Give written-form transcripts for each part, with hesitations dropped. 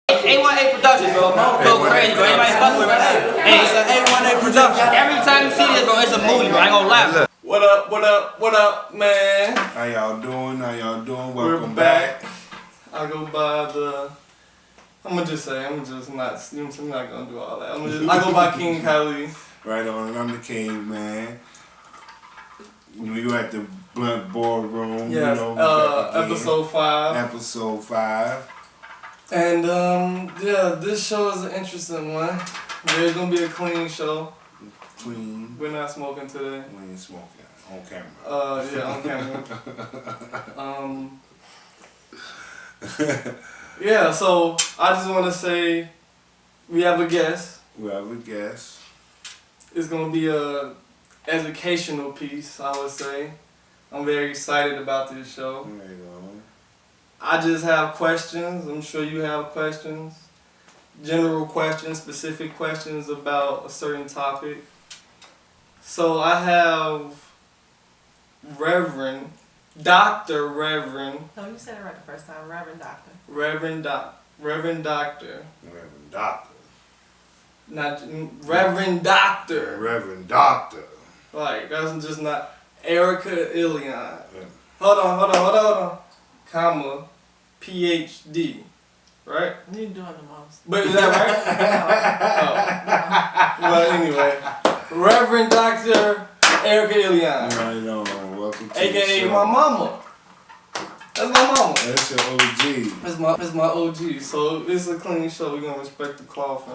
A1A Productions, bro. Go crazy, bro. Everybody fuck with it. Hey, it's an A1A Production. Every time you see this, bro, it's a movie, bro. I ain't gonna lie. What up, what up, what up, man? How y'all doing? Welcome We're back. I go by the... I'm not, I'm not gonna do all that. I go by King Kylie. Right on, and I'm the king, man. We were at the Blunt Boardroom. Yes, episode 5. Episode 5. And, yeah, this show is an interesting one. There's gonna be a clean show. Clean. We're not smoking today. We ain't smoking. On camera. Yeah, on camera. Yeah, so I just want to say we have a guest. We have a guest. It's going to be a educational piece, I would say. I'm very excited about this show. There you go. I just have questions. I'm sure you have questions. General questions, specific questions about a certain topic. So I have Reverend. No, you said it right the first time. Reverend Doctor. Reverend Doctor. Not Reverend Doctor. Reverend Doctor. Like, that's just not Ericka Elion. Yeah. Hold on. Comma, PhD. Right? You're doing the most. But is that right? Oh. Well, anyway. Reverend Dr. Ericka Elion. Right on. Welcome to AKA the show. my mama. That's my mama. That's your OG. It's my OG. So it's a clean show. We're gonna respect the cloth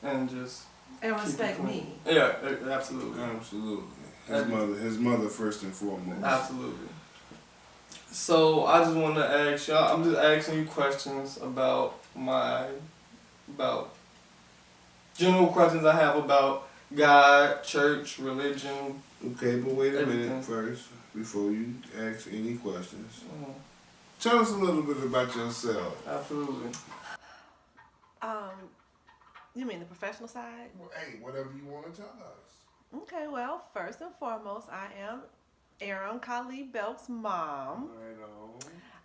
and just And respect me. Yeah, absolutely. Absolutely. His mother first and foremost. Absolutely. So I just want to ask y'all. I'm just asking you questions about general questions I have about God, church, religion. Okay, but wait a Everything. minute first before you ask any questions. Mm-hmm. Tell us a little bit about yourself. Absolutely. You mean the professional side? Well, hey, whatever you want to tell us. Okay, well, first and foremost, I am Ericka Elion's mom. Right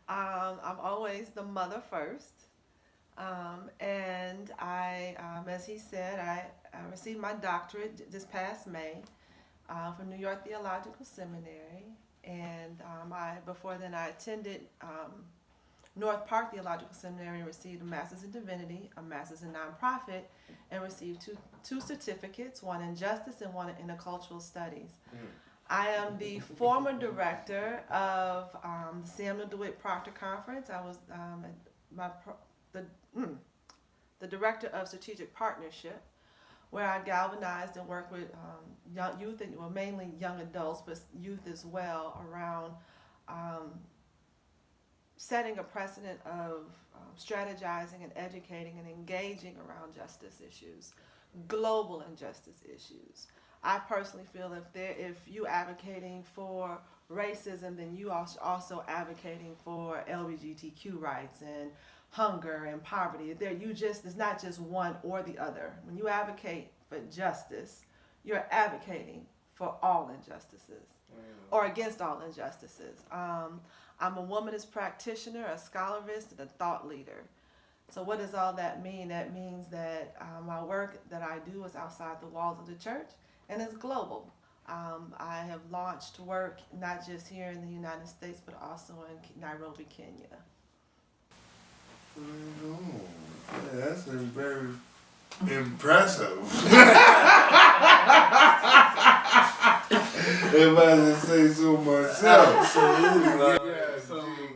on. I'm always the mother first. And I, as he said, I received my doctorate this past May from New York Theological Seminary. And before then I attended North Park Theological Seminary and received a Master's in Divinity, a Master's in Nonprofit, and received two certificates, one in Justice and one in Intercultural Studies. I am the former director of the Samuel DeWitt Proctor Conference. I was the director of Strategic Partnership, where I galvanized and worked with young youth, and well, mainly young adults, but youth as well, around setting a precedent of strategizing and educating and engaging around justice issues, global injustice issues. I personally feel if you advocating for racism, then you are also advocating for LGBTQ rights and hunger and poverty. It's not just one or the other. When you advocate for justice, you're advocating for all injustices or against all injustices. I'm a womanist practitioner, a scholarist, and a thought leader. So what does all that mean? That means that my work that I do is outside the walls of the church and it's global. I have launched work not just here in the United States, but also in Nairobi, Kenya. Yeah, that's very impressive. If I just say so myself. Absolutely.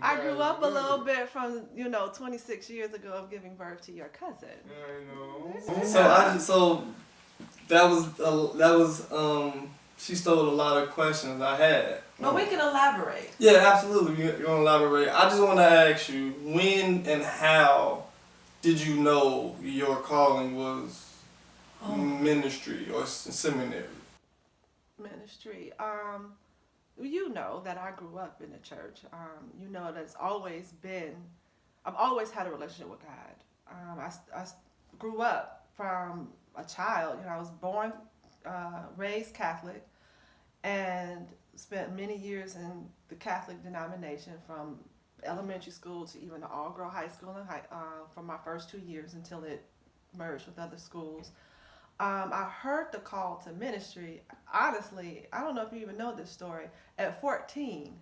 I grew up a little bit from 26 years ago of giving birth to your cousin. So that was she stole a lot of questions I had. But we can elaborate. Yeah, absolutely. You're gonna elaborate. I just want to ask you, when and how did you know your calling was ministry or seminary? Ministry. You know that I grew up in the church. You know that I've always had a relationship with God. I grew up from a child. I was born, raised Catholic, and spent many years in the Catholic denomination from elementary school to even the all-girl high school for my first 2 years until it merged with other schools. I heard the call to ministry. Honestly, I don't know if you even know this story. At 14,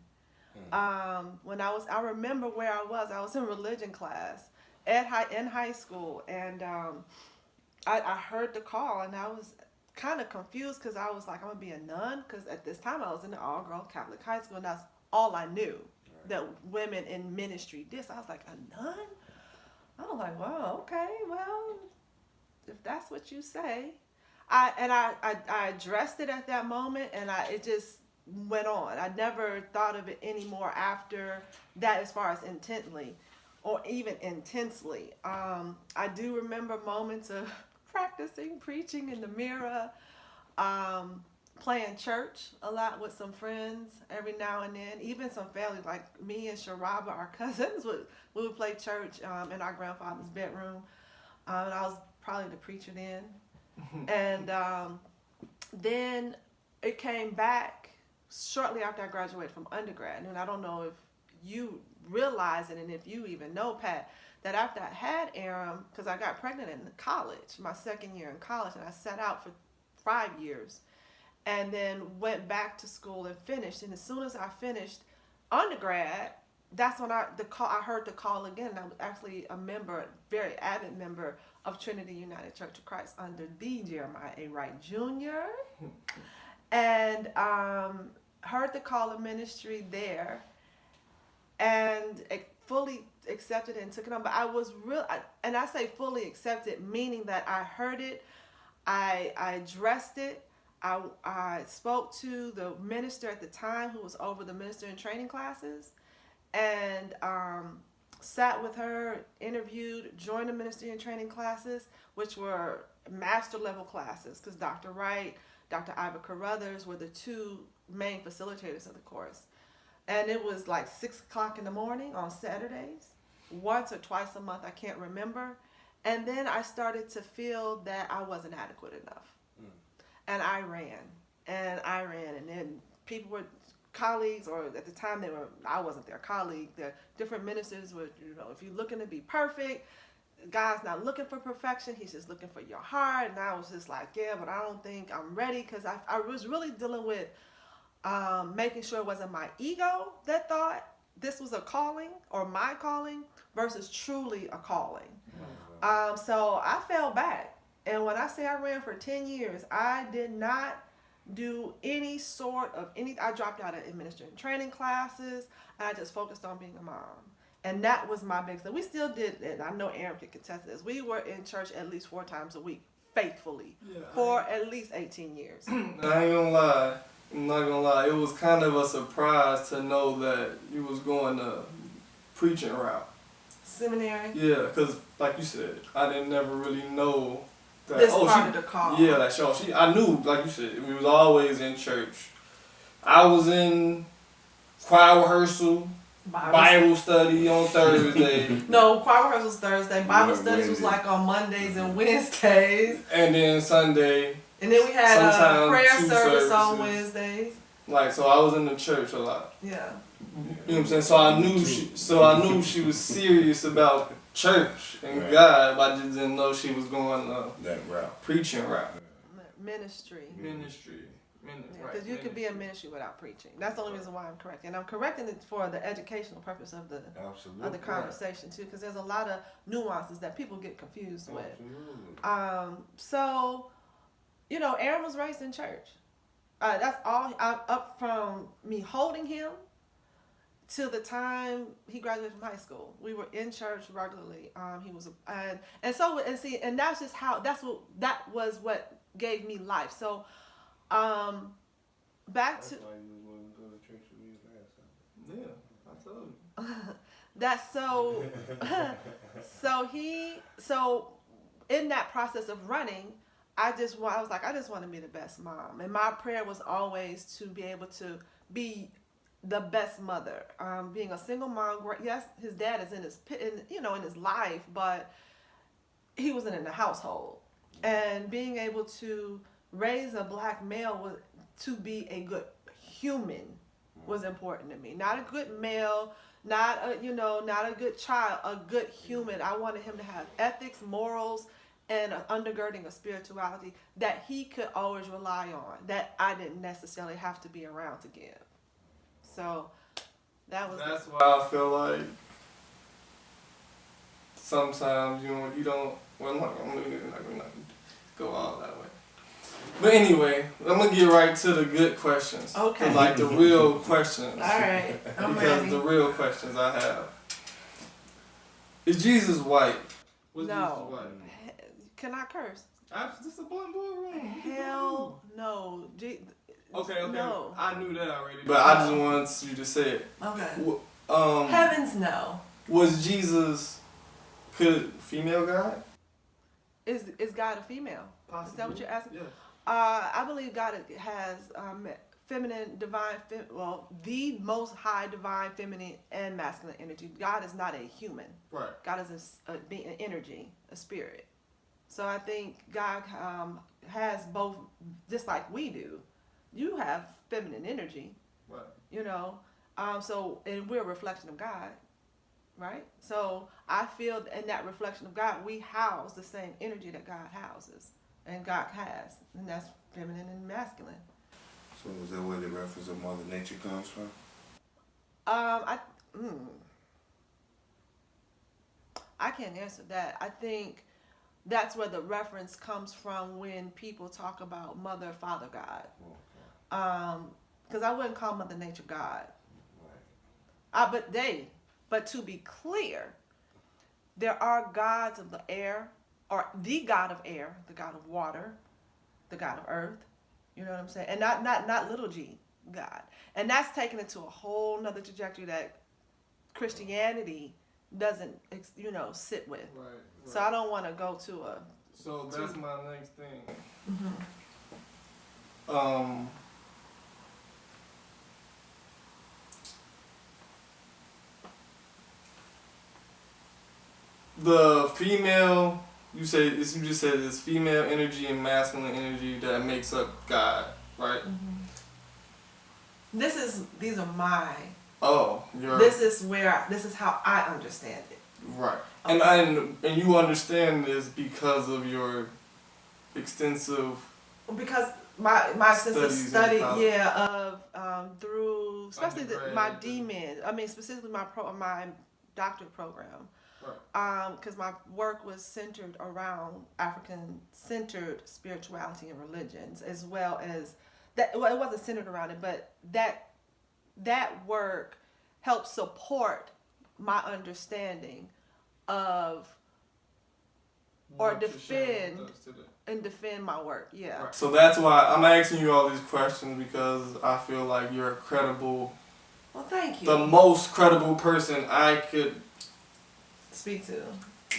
when I remember where I was in religion class in high school, and I heard the call, and I was kind of confused because I was like, I'm gonna be a nun, because at this time I was in the all-girl Catholic high school, and that's all I knew that women in ministry did. So I was like, a nun? I was like, wow, okay, well, if that's what you say. I addressed it at that moment, and it just went on. I never thought of it anymore after that, as far as intently or even intensely. I do remember moments of practicing preaching in the mirror, playing church a lot with some friends every now and then. Even some family, like me and Sharaba, our cousins, we would play church in our grandfather's bedroom. And I was probably the preacher then. And then it came back shortly after I graduated from undergrad. And I don't know if you realize it, and if you even know, Pat, that after I had Aram, because I got pregnant in college, my second year in college, and I sat out for 5 years, and then went back to school and finished. And as soon as I finished undergrad, that's when I heard the call again. I was actually a member, very avid member of Trinity United Church of Christ under the Jeremiah A. Wright Jr. And heard the call of ministry there, and fully accepted it and took it on. But I was and I say fully accepted, meaning that I heard it, I addressed it, I spoke to the minister at the time who was over the minister in training classes, and sat with her, interviewed, joined the ministry in training classes, which were master level classes, because Dr. Wright, Dr. Ivor Carruthers were the two main facilitators of the course. And it was like 6 o'clock in the morning on Saturdays, once or twice a month, I can't remember. And then I started to feel that I wasn't adequate enough. And I ran, and then people were colleagues, or at the time I wasn't their colleague. The different ministers were, if you're looking to be perfect, God's not looking for perfection, he's just looking for your heart. And I was just like, yeah, but I don't think I'm ready, because I was really dealing with making sure it wasn't my ego that thought this was a calling or my calling versus truly a calling. So I fell back. And when I say I ran for 10 years, I did not do any sort of I dropped out of administrative training classes, and I just focused on being a mom. And that was my biggest thing. We still did it. I know Aaron could contest this. We were in church at least 4 times a week, faithfully, for at least 18 years. I ain't gonna lie. I'm not gonna lie. It was kind of a surprise to know that you was going the preaching route. Seminary? Yeah, because like you said, I didn't never really know that. This part of the call. Yeah, like I knew, like you said, we was always in church. I was in choir rehearsal, Bible study on Thursday. No, choir rehearsal was Thursday. Bible studies was like on Mondays and Wednesdays. And then Sunday. And then we had a prayer service services on Wednesdays. Like, so I was in the church a lot. Yeah. You know what I'm saying? So I knew she was serious about church and God, but I just didn't know she was going that route, preaching route. Ministry. Because you could be a ministry without preaching. That's the only reason why I'm correcting. And I'm correcting it for the educational purpose of the conversation too, because there's a lot of nuances that people get confused with. So, Aaron was raised in church. That's all. Up from me holding him till the time he graduated from high school, we were in church regularly. He was, and that's just how. That was what gave me life. So, back to. That's why you wouldn't go to church with me last time. Yeah, I told you. That's so. So in that process of running, I just want to be the best mom, and my prayer was always to be able to be the best mother. Being a single mom, yes, his dad is in his life, but he wasn't in the household, and being able to raise a black male was to be a good human was important to me. Not a good male, not a good child, a good human. I wanted him to have ethics, morals, and an undergirding of spirituality that he could always rely on, that I didn't necessarily have to be around to give. So that's why I feel like sometimes, you don't, well, I'm not gonna go all that way. But anyway, I'm gonna get right to the good questions. Okay. Like the real questions. All right, I'm Because ready. the real questions I have. Is Jesus white? Was No. Jesus white? Can I curse? This is a boardroom. Hell no. Okay. No. I knew that already, but I just wanted you to say it. Okay. Heavens no. Was Jesus female God? Is God a female? Possibly. Is that what you're asking? Yes. I believe God has feminine, divine, the most high divine, feminine, and masculine energy. God is not a human. Right. God is being an energy, a spirit. So I think God has both, just like we do. You have feminine energy. Right. And we're a reflection of God. Right? So I feel in that reflection of God, we house the same energy that God houses and God has. And that's feminine and masculine. So is that where the reference of Mother Nature comes from? I can't answer that. I think that's where the reference comes from when people talk about Mother, Father, God. Because I wouldn't call Mother Nature God. Right. But to be clear, there are gods of the air, or the God of air, the God of water, the God of earth. You know what I'm saying? And not little g, God. And that's taken it to a whole nother trajectory that Christianity doesn't, sit with. Right. So I don't want to go to a... So that's my next thing. Mm-hmm. The female, you just said it's female energy and masculine energy that makes up God, right? Mm-hmm. These are my... Oh, this is how I understand it. Right. Okay. And you understand this because of your extensive... Because my extensive study, through, especially my DMin, specifically my doctorate program. Right. Because my work was centered around African-centered spirituality and religions, as well as that. Well, it wasn't centered around it, but that work helped support my understanding of defend my work. Yeah. Right. So that's why I'm asking you all these questions, because I feel like you're a credible. Well, thank you. The most credible person I could speak to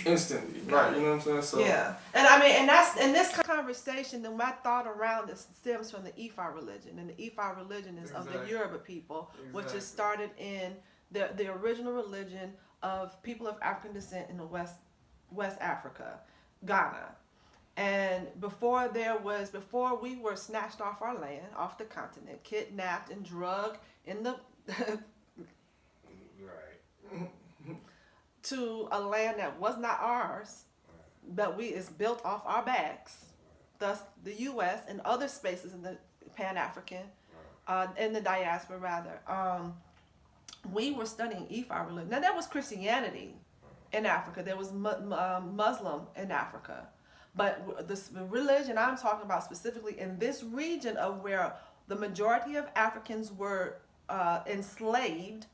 instantly, right? You know what I'm saying? So yeah, and this conversation, then my thought around this stems from the Ifa religion, and the Ifa religion is of the Yoruba people, which is started in the original religion of people of African descent in the West Africa, Ghana, and before we were snatched off our land, off the continent, kidnapped and drugged in the right. to a land that was not ours, but is built off our backs. Thus, the U.S. and other spaces in the Pan-African, in the diaspora rather, we were studying Ifa religion. Now, there was Christianity in Africa. There was Muslim in Africa. But the religion I'm talking about specifically in this region of where the majority of Africans were enslaved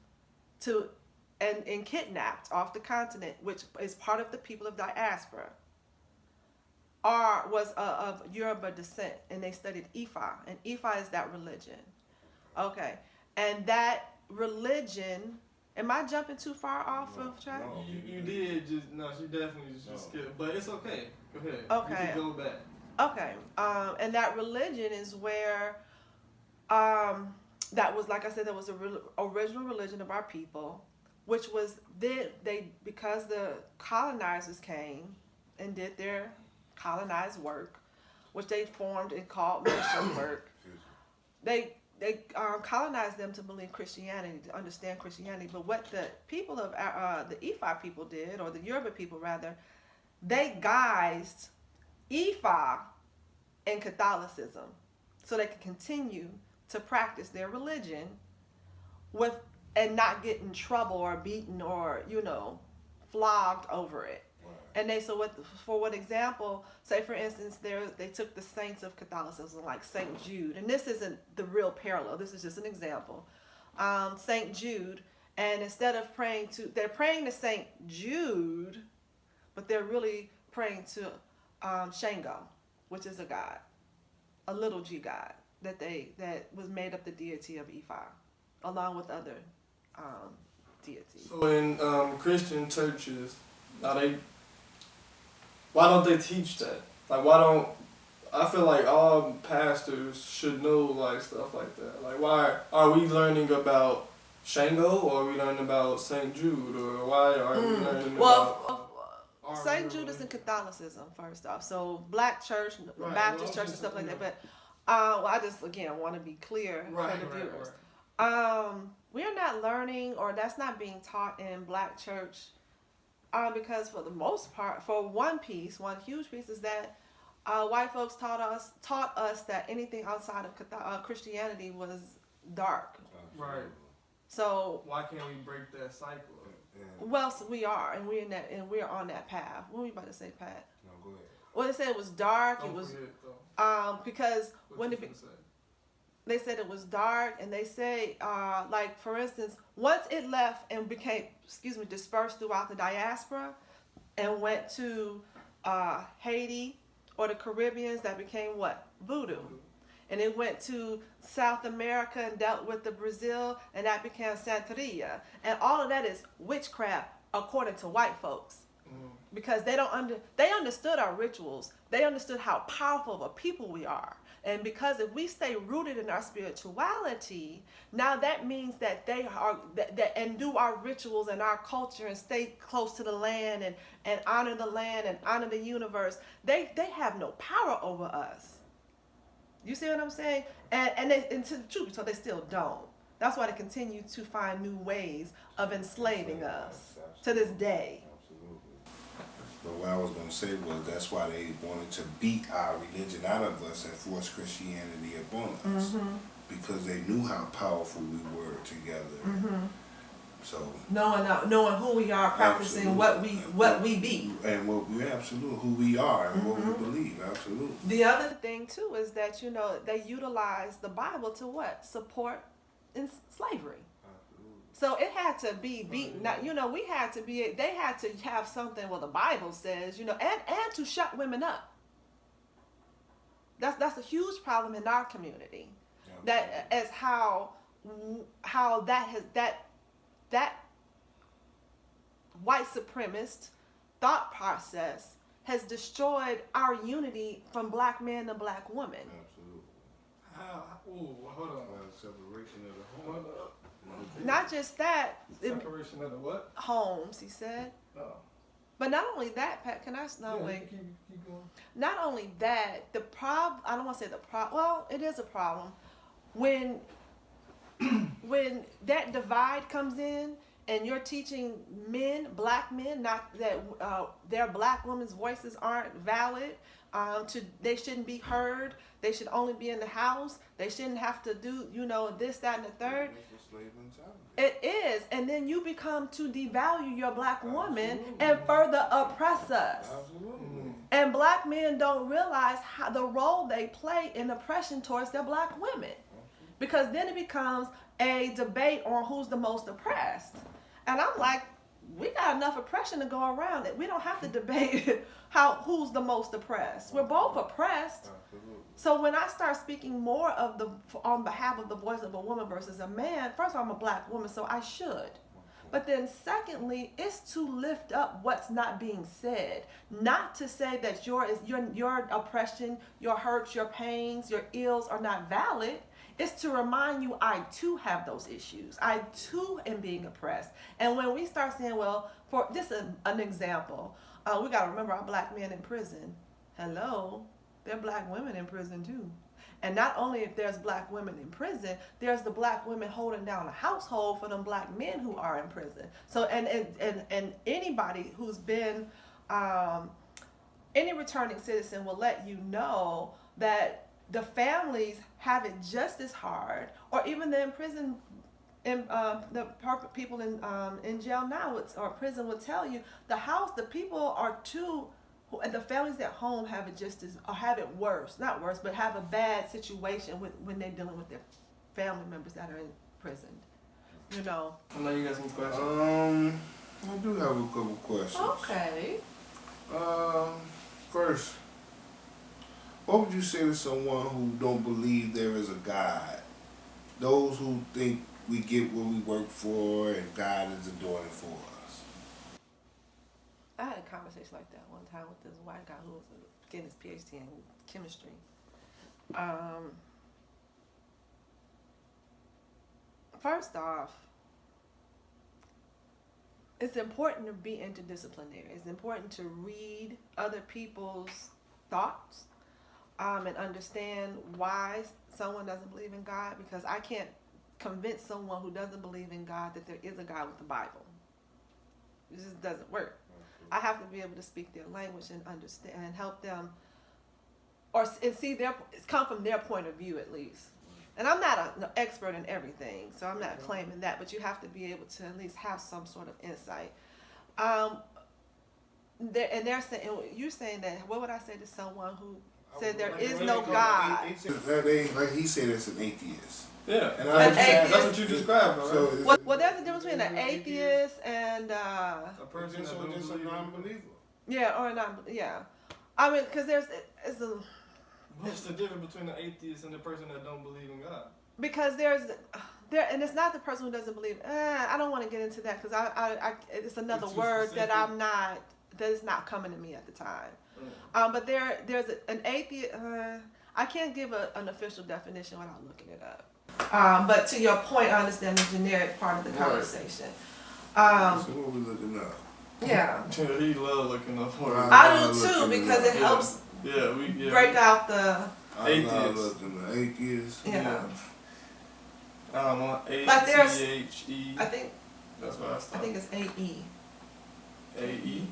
and kidnapped off the continent, which is part of the people of diaspora, was of Yoruba descent, and they studied Ifa, and Ifa is that religion. Okay, and that religion, am I jumping too far off of track? No, you did she definitely just skipped, but it's okay. Go ahead. Okay. You can go back. Okay, and that religion is where, that was, like I said, that was the original religion of our people, which was because the colonizers came and did their colonized work, which they formed and called mission work. they colonized them to believe Christianity, to understand Christianity. But what the people of the Ifa people did, or the Yoruba people rather, they guised Ifa in Catholicism so they could continue to practice their religion with and not get in trouble or beaten or flogged over it. And they for what example, say for instance, they took the saints of Catholicism like Saint Jude, and this isn't the real parallel. This is just an example. Saint Jude, and instead of they're praying to Saint Jude, but they're really praying to Shango, which is a god, a little g god that was made up the deity of Ifa, along with other deities. So in Christian churches, why don't they teach that? Like, I feel like all pastors should know like stuff like that. Like, why are we learning about Shango, or are we learning about Saint Jude, or why are we learning about? Saint Jude is in Catholicism first off, so Black church, Right, Baptist well, church, and stuff like that. yeah. But I just again want to be clear for the viewers. We are not learning, or that's not being taught in Black church. Because for the most part, for one huge piece is that white folks taught us that anything outside of Christianity was dark. Right. So Why can't we break that cycle? well, so we are, and we're on that path. What were you about to say, Pat? No, go ahead. Well, they said it was dark. Don't It was forget, though. because What when you it finna say? they said it was dark, and they say like for instance, once it left and became dispersed throughout the diaspora and went to Haiti or the Caribbeans, that became what? Voodoo. And it went to South America and dealt with the Brazil, and that became Santeria. And all of that is witchcraft according to white folks. Because they understood our rituals. They understood how powerful of a people we are. And because if we stay rooted in our spirituality, now that means that they are and do our rituals and our culture and stay close to the land and honor the land and honor the universe. They have no power over us. You see what I'm saying? And to the truth, so they still don't. That's why they continue to find new ways of enslaving us to this day. But what I was going to say was that's why they wanted to beat our religion out of us and force Christianity upon us. Because they knew how powerful we were together. So Knowing who we are, practicing what we be. And what we absolutely who we are and what we believe, absolutely. The other thing too is that they utilize the Bible to what? Support in slavery. So it had to be beaten. Now, we had to be. They had to have something. Well, the Bible says, and to shut women up. That's a huge problem in our community. That is how that white supremacist thought process has destroyed our unity from Black man to Black woman. Absolutely. Hold on. Separation of the home. Not just that. Separation of the what? Homes, he said. Oh. But not only that, Pat, can I wait? Keep going. Not only that, I don't want to say the problem. Well, it is a problem. When that divide comes in and you're teaching Black men, not that their Black women's voices aren't valid, they shouldn't be heard, they should only be in the house, they shouldn't have to do, this, that, and the third. It is, and then you become to devalue your Black woman and further oppress us. Absolutely. And Black men don't realize how the role they play in oppression towards their Black women. Because then it becomes a debate on who's the most oppressed. And I'm like, we got enough oppression to go around that we don't have to debate who's the most oppressed. We're both oppressed. Absolutely. So when I start speaking more on behalf of the voice of a woman versus a man, first of all, I'm a Black woman, so I should. But then secondly, it's to lift up what's not being said. Not to say that your oppression, your hurts, your pains, your ills are not valid. It's to remind you I too have those issues. I too am being oppressed. And when we start saying, well, for just an example, we got to remember our Black men in prison. Hello, there are Black women in prison too. And not only if there's black women in prison, there's the black women holding down the household for them black men who are in prison. So and anybody who's been any returning citizen will let you know that the families have it just as hard, or even the prison people in jail now or prison will tell you the people are too. And the families at home have it or have it worse, not worse, but have a bad situation when they're dealing with their family members that are in prison. You know. I know you got some questions. I do have a couple questions. Okay. First, what would you say to someone who don't believe there is a God? Those who think we get what we work for and God is doing it for us. I had a conversation like that one time with this white guy who was getting his PhD in chemistry. First off, it's important to be interdisciplinary. It's important to read other people's thoughts and understand why someone doesn't believe in God, because I can't convince someone who doesn't believe in God that there is a God with the Bible. It just doesn't work. I have to be able to speak their language and understand and help them, and see come from their point of view at least. And I'm not an expert in everything, so I'm not claiming that, but you have to be able to at least have some sort of insight. They're saying, you're saying that, what would I say to someone who said there is no God? Like he said, it's an atheist. Yeah, and that's what you described, right? So well, there's a difference between an atheist and a person just a non-believer. Yeah, or not. Yeah, I mean, because What's the difference between an atheist and the person that don't believe in God? Because and it's not the person who doesn't believe. I don't want to get into that because I it's another word specific. that is not coming to me at the time. But there's an atheist. I can't give an official definition without looking it up. But to your point, I understand the generic part of the conversation. So what we looking up? Yeah. He loves looking up for it. I do too, because it helps break out the atheists. Atheists. Yeah. I don't know. Like there's, A-T-H-E. I think That's what I thought. I think it's A-E. A-E?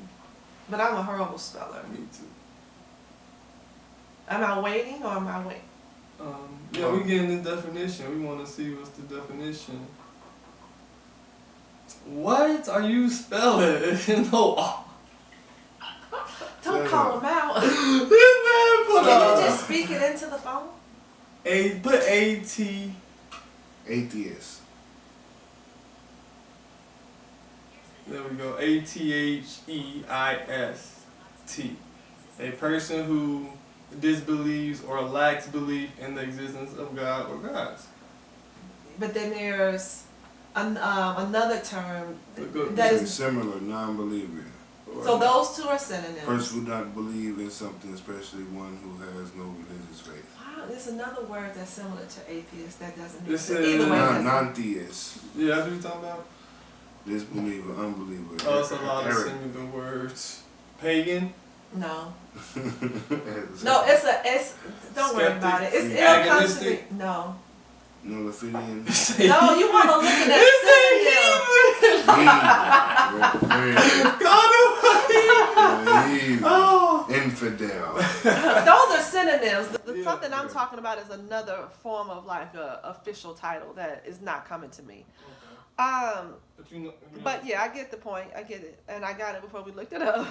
But I'm a horrible speller. Me too. Am I waiting or am I waiting? Yeah, we getting the definition. We want to see what's the definition. What are you spelling? No. Don't call him out. This man put Can you just speak it into the phone? put A-T. Atheist. There we go. A-T-H-E-I-S-T. A person who disbelieves or lacks belief in the existence of God or gods. But then there's another term that That is is. similar, non-believer. So those two are synonyms. Person who not believe in something, especially one who has no religious faith. Wow, there's another word that's similar to atheist that doesn't This exist. is Either way, Non-theist. Yeah, that's what you're talking about? Disbeliever, unbeliever. Oh, it's a lot of Eric. similar words. Pagan? no. No, it's don't worry about it. It'll come to me. Agnostic? No. Nullifidian. No, you want to look at Oh. Infidel. Those are synonyms. Something I'm talking about is another form of like a official title that is not coming to me. But yeah, I get the point. I get it, and I got it before we looked it up.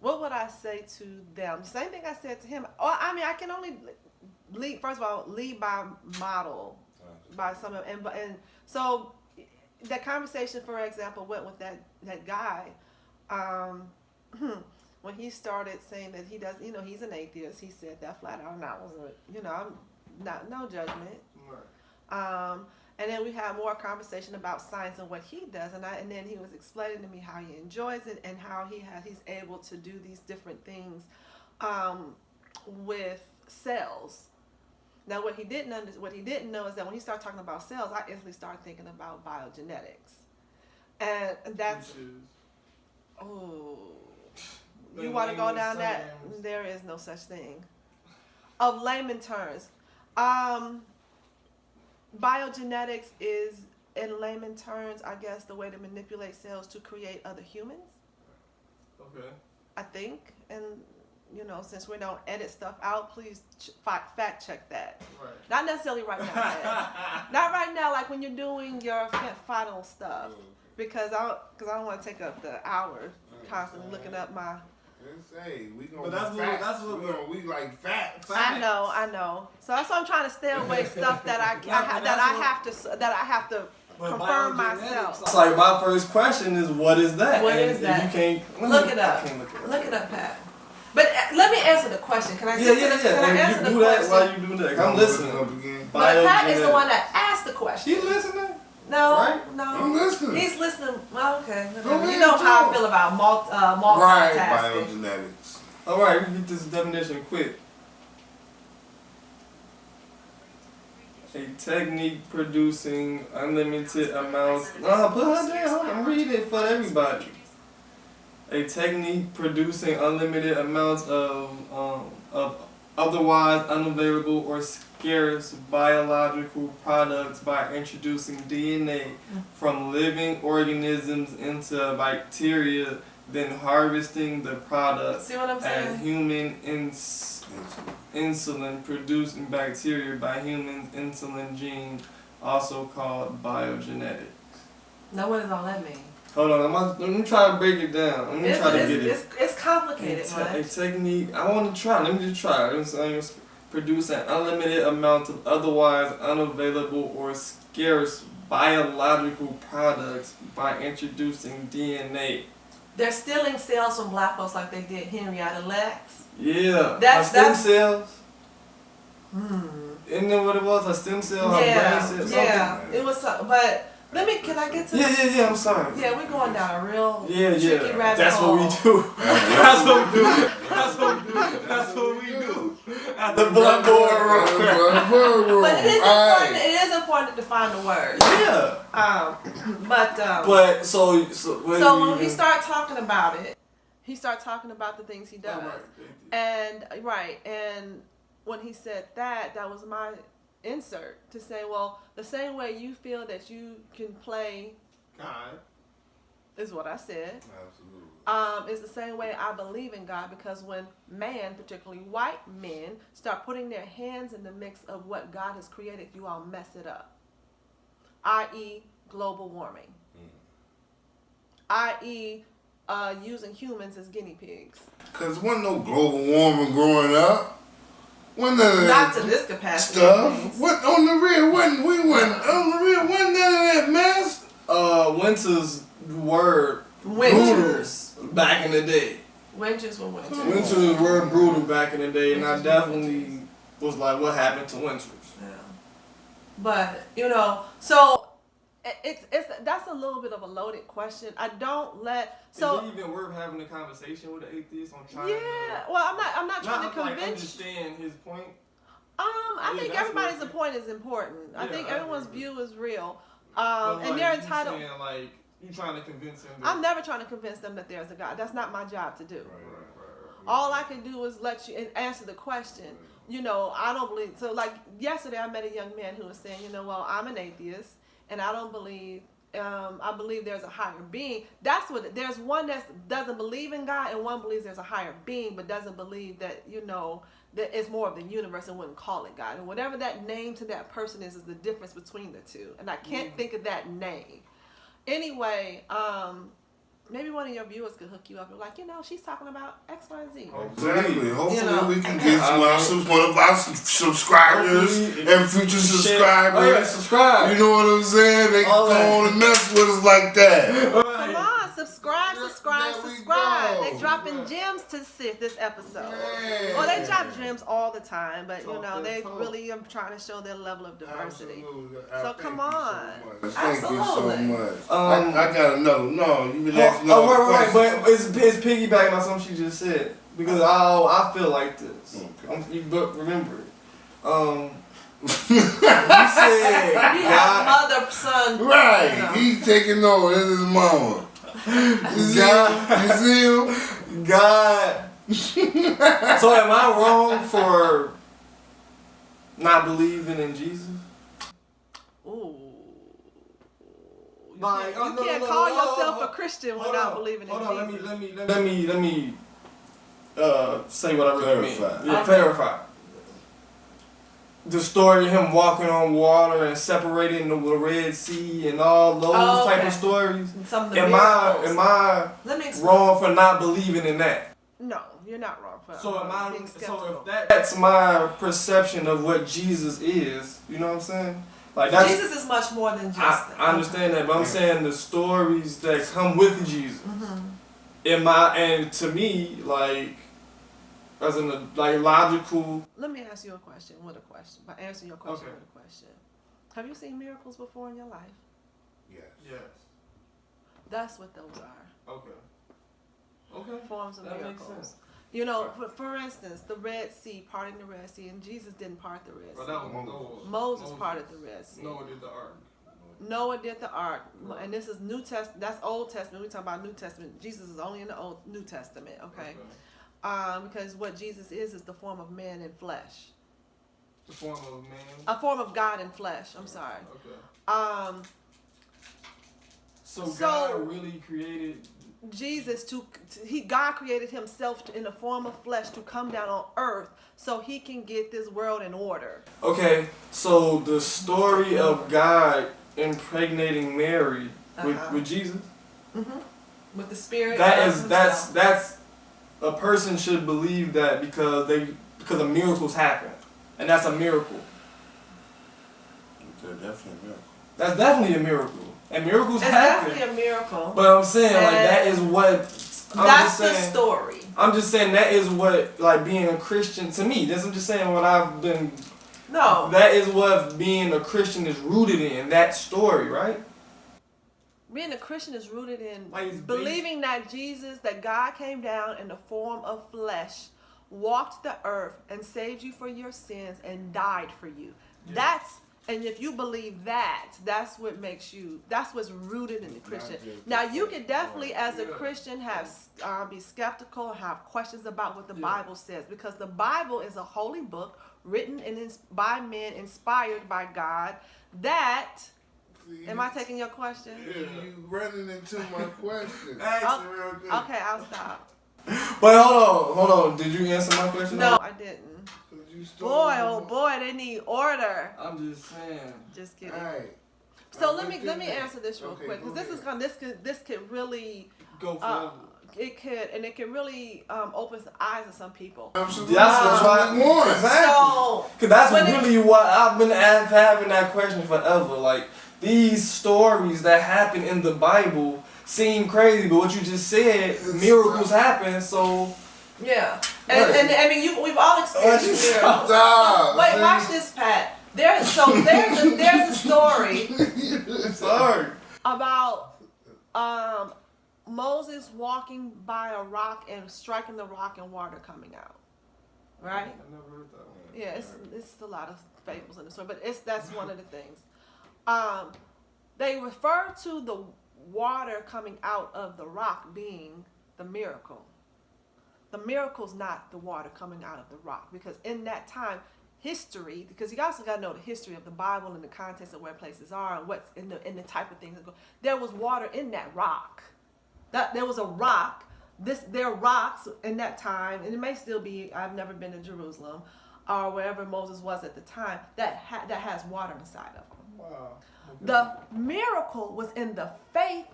What would I say to them? The same thing I said to him. Oh, I mean, I can only lead. First of all, lead by model, by some of, and so that conversation, for example, went with that guy. When he started saying that he does, he's an atheist. He said that flat out, and I was, I'm not, no judgment. And then we had more conversation about science and what he does, and then he was explaining to me how he enjoys it and how he's able to do these different things with cells. Now, what he didn't know is that when he started talking about cells, I instantly started thinking about biogenetics, and that's you want to go down that? There is no such thing. of layman terms, biogenetics is, in layman terms, I guess, the way to manipulate cells to create other humans. Okay. I think, and since we don't edit stuff out, please fact check that. Right. Not necessarily right now. Not right now, like when you're doing your final stuff, because I don't want to take up the hour constantly looking up my. Hey, we gonna. But we like facts. I know. So that's why I'm trying to stay away stuff that I have to confirm myself. It's like my first question is, what is that? What is that? You can't Look it up. Look it up, Pat. But let me answer the question. Can I? Can I answer the do question? that while you do that. I'm listening. But Pat is the one that asked the question. You listening? No, Right? no. I'm listening. He's listening. Well, okay. Go ahead, You know how I talk. feel about Right, multitasking. biogenetics. All right, we get this definition quick. A technique producing unlimited amounts. No, put her there. Hold on, read it for everybody. A technique producing unlimited amounts of otherwise unavailable or scarce biological products by introducing DNA from living organisms into bacteria, then harvesting the product. See what I'm saying? And human insulin produced in bacteria by human insulin gene, also called biogenetics. Now, what does all that mean? Hold on, let me try to break it down. Let me try to get it. It's complicated, A man. technique. I want to try. Let me just try. I'm saying produce an unlimited amount of otherwise unavailable or scarce biological products by introducing DNA. They're stealing cells from black folks like they did Henrietta Lacks. Yeah. That's- her stem that's- cells. Isn't that what it was? Her stem cell, her brain cells. Yeah. It was, but can I get to Yeah. I'm sorry. Yeah, we're going down a real Yeah. tricky rabbit That's hole. what we do. That's what we do. That's what we do. At the boardroom. But it is important to define the words. Yeah. But So when he started talking about it, he started talking about the things he does. And when he said that was my insert to say, well, the same way you feel that you can play God is what I said. Absolutely. It's the same way I believe in God, because when man, particularly white men, start putting their hands in the mix of what God has created, you all mess it up. I.e. global warming. I.e. Using humans as guinea pigs. Cause wasn't no global warming growing up. Wasn't none of Not that to this capacity. stuff. What on the real wasn't none of that mess. Winter's word Winters. back in the day. Winters were winters. Winters were brutal back in the day, and I definitely was like, what happened to winters? Yeah. But so that's a little bit of a loaded question. I don't let Is it even worth having a conversation with an atheist on trying well, I'm not trying to like convince. understand his point? I Yeah, think that's everybody's what- point is important. I Yeah, think I everyone's agree. view is real. But, And like, they're you entitled. saying, like, you trying to convince him that I'm never trying to convince them that there's a God. That's not my job to do. Right. All I can do is let you answer the question. I don't believe. So, like yesterday, I met a young man who was saying, well, I'm an atheist, and I don't believe. I believe there's a higher being. That's what. There's one that doesn't believe in God, and one believes there's a higher being, but doesn't believe that that it's more of the universe and wouldn't call it God. And whatever that name to that person is the difference between the two. And I can't think of that name. Anyway, maybe one of your viewers could hook you up and she's talking about X, Y, and Z. Exactly. Hopefully we can and get one of our subscribers and future subscribers. Oh, yeah, subscribe. You know what I'm saying? They can All go right. on and mess with us like that. Come on, subscribe. There we They go. dropping gems to this episode. Yeah. Well, they drop gems all the time, but Talk they that talk. really are trying to show their level of diversity. Absolutely. So Thank come you so on. much. Thank you so Absolutely. much. I Um, got another. No, you been asking Oh, another right. question. But it's piggybacking on something she just said. Because I feel like this. Okay. But remember, you said He has God, mother, son. Right, he taking over. This is his mama. You see him? God. So am I wrong for not believing in Jesus? Ooh. Like, You can't call yourself a Christian without believing in Jesus. Hold on, let me say what I really mean. Yeah, clarify. The story of him walking on water and separating the Red Sea and all those type of stories. Some of the am I wrong for not believing in that? No, you're not wrong for being skeptical. So if that's my perception of what Jesus is, you know what I'm saying? Like Jesus is much more than just that. I understand that, but I'm saying the stories that come with Jesus. And to me, like, as in like logical. Let me ask you a question with a question. By answering your question with a question. Have you seen miracles before in your life? Yes. Yes. That's what those are. Okay. Forms of That miracles. makes sense. You know, for instance, the Red Sea, parting the Red Sea, and Jesus didn't part the Red Sea. Moses parted the Red Sea. Noah did the ark. Noah did the ark, and this is New Testament. That's Old Testament. We talk about New Testament. Jesus is only in the New Testament, okay? Because what Jesus is the form of man in flesh. The form of man. A form of God in flesh. I'm sorry. Okay. So God really created Jesus God created himself in the form of flesh to come down on earth so he can get this world in order. Okay, so the story of God impregnating Mary with Jesus. With the Spirit. That's a person should believe that because of miracles happen, and that's a miracle. That's definitely a miracle. That's definitely a miracle. And miracles happen. It's definitely a miracle. But I'm saying, like, that is what... That's the story. I'm just saying that is what, like, being a Christian, to me, I'm just saying what I've been... No. That is what being a Christian is rooted in, that story, right? Being a Christian is rooted in like believing that Jesus, that God came down in the form of flesh, walked the earth, and saved you for your sins, and died for you. Yeah. And if you believe that, that's what makes you, that's what's rooted in the Christian. Now, you can definitely, as a Christian, be skeptical and have questions about what the Bible says, because the Bible is a holy book written by men, inspired by God, that... Am I taking your question? Yeah, you running into my question. Real good. Okay, I'll stop. But hold on. Did you answer my question? No, I didn't. Boy, oh boy, they need order. I'm just saying. Just kidding. Right. So let me answer this real quick, because this could really go forever. It could really open the eyes of some people. Absolutely. That's what I want. Exactly. Because that's really what I've been having that question forever. Like, these stories that happen in the Bible seem crazy, but what you just said, miracles happen, so... Yeah. And I mean, we've all experienced miracles. Wait, watch this, Pat. There's a story. Sorry. About Moses walking by a rock and striking the rock and water coming out. Right? I never heard that one. Yeah, it's a lot of fables in the story, but that's one of the things. They refer to the water coming out of the rock being the miracle. The miracle's not the water coming out of the rock, because in that time, history, because you also got to know the history of the Bible and the context of where places are and what's in the type of things that go. There was water in that rock. There was a rock. There are rocks in that time, and it may still be. I've never been to Jerusalem or wherever Moses was at the time that has water inside of them. Wow. Okay. The miracle was in the faith